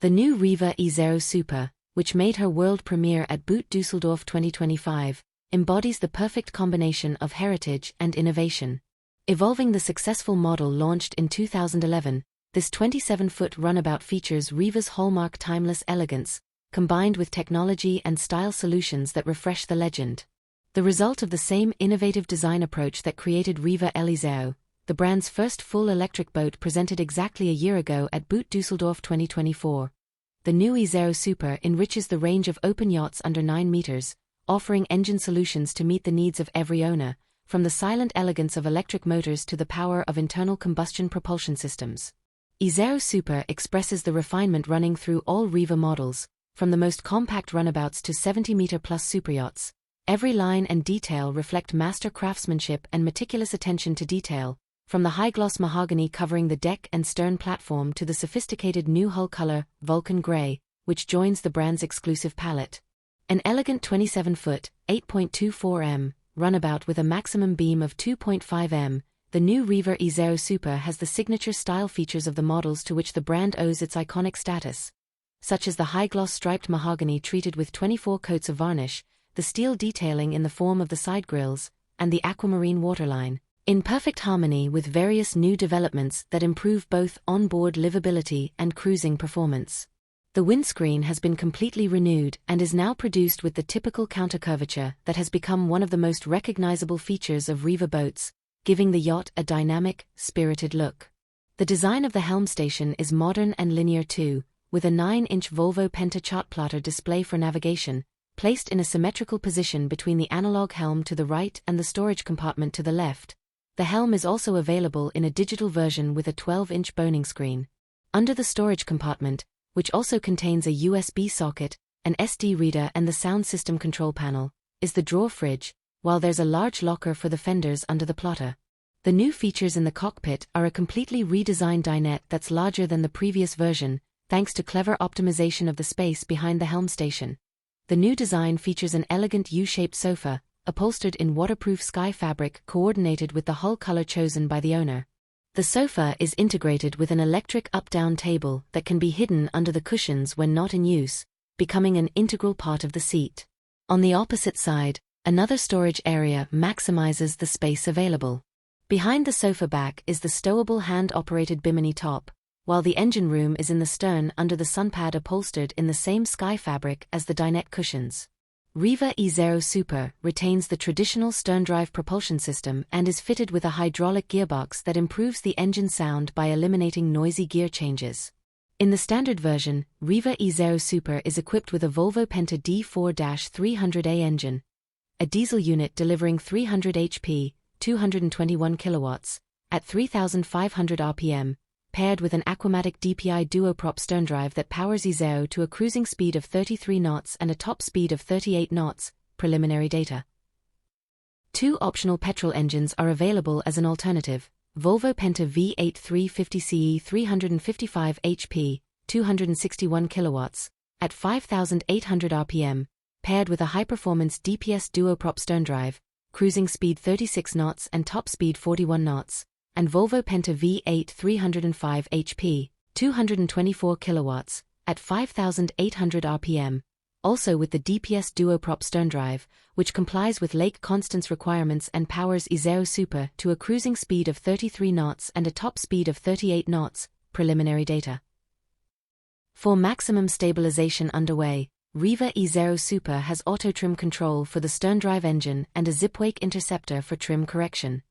The new Riva Iseo Super, which made her world premiere at BOOT Düsseldorf 2025, embodies the perfect combination of heritage and innovation. Evolving the successful model launched in 2011, this 27-foot runabout features Riva's hallmark timeless elegance, combined with technology and style solutions that refresh the legend. The result of the same innovative design approach that created Riva El-Iseo, the brand's first full electric boat presented exactly a year ago at BOOT Düsseldorf 2024. The new Iseo Super enriches the range of open yachts under 9 meters, offering engine solutions to meet the needs of every owner, from the silent elegance of electric motors to the power of internal combustion propulsion systems. Iseo Super expresses the refinement running through all Riva models, from the most compact runabouts to 70-meter-plus superyachts. Every line and detail reflect master craftsmanship and meticulous attention to detail, from the high-gloss mahogany covering the deck and stern platform to the sophisticated new hull color, Vulcan Grey, which joins the brand's exclusive palette. An elegant 27-foot, 8.24 m, runabout with a maximum beam of 2.5 m, the new Riva Iseo Super has the signature style features of the models to which the brand owes its iconic status, such as the high-gloss striped mahogany treated with 24 coats of varnish, the steel detailing in the form of the side grills, and the aquamarine waterline, in perfect harmony with various new developments that improve both onboard livability and cruising performance. The windscreen has been completely renewed and is now produced with the typical countercurvature that has become one of the most recognizable features of Riva boats, giving the yacht a dynamic, spirited look. The design of the helm station is modern and linear too, with a 9-inch Volvo Penta chartplotter display for navigation, placed in a symmetrical position between the analog helm to the right and the storage compartment to the left. The helm is also available in a digital version with a 12-inch boning screen. Under the storage compartment, which also contains a USB socket, an SD reader and the sound system control panel, is the drawer fridge, while there's a large locker for the fenders under the plotter. The new features in the cockpit are a completely redesigned dinette that's larger than the previous version, thanks to clever optimization of the space behind the helm station. The new design features an elegant U-shaped sofa, upholstered in waterproof sky fabric coordinated with the hull color chosen by the owner. The sofa is integrated with an electric up-down table that can be hidden under the cushions when not in use, becoming an integral part of the seat. On the opposite side, another storage area maximizes the space available. Behind the sofa back is the stowable hand-operated bimini top, while the engine room is in the stern under the sunpad upholstered in the same sky fabric as the dinette cushions. Riva Iseo Super retains the traditional sterndrive propulsion system and is fitted with a hydraulic gearbox that improves the engine sound by eliminating noisy gear changes. In the standard version, Riva Iseo Super is equipped with a Volvo Penta D4-300A engine, a diesel unit delivering 300 HP, 221 kilowatts, at 3,500 RPM, paired with an Aquamatic DPI duoprop sterndrive that powers Iseo to a cruising speed of 33 knots and a top speed of 38 knots, preliminary data. 2 optional petrol engines are available as an alternative: Volvo Penta V8 350CE 355 HP, 261 kilowatts, at 5,800 RPM, paired with a high-performance DPS duoprop sterndrive, cruising speed 36 knots and top speed 41 knots, and Volvo Penta V8 305 HP, 224 kilowatts, at 5,800 RPM, also with the DPS duoprop sterndrive, which complies with Lake Constance requirements and powers Iseo Super to a cruising speed of 33 knots and a top speed of 38 knots, preliminary data. For maximum stabilization underway, Riva Iseo Super has auto-trim control for the sterndrive engine and a zipwake interceptor for trim correction.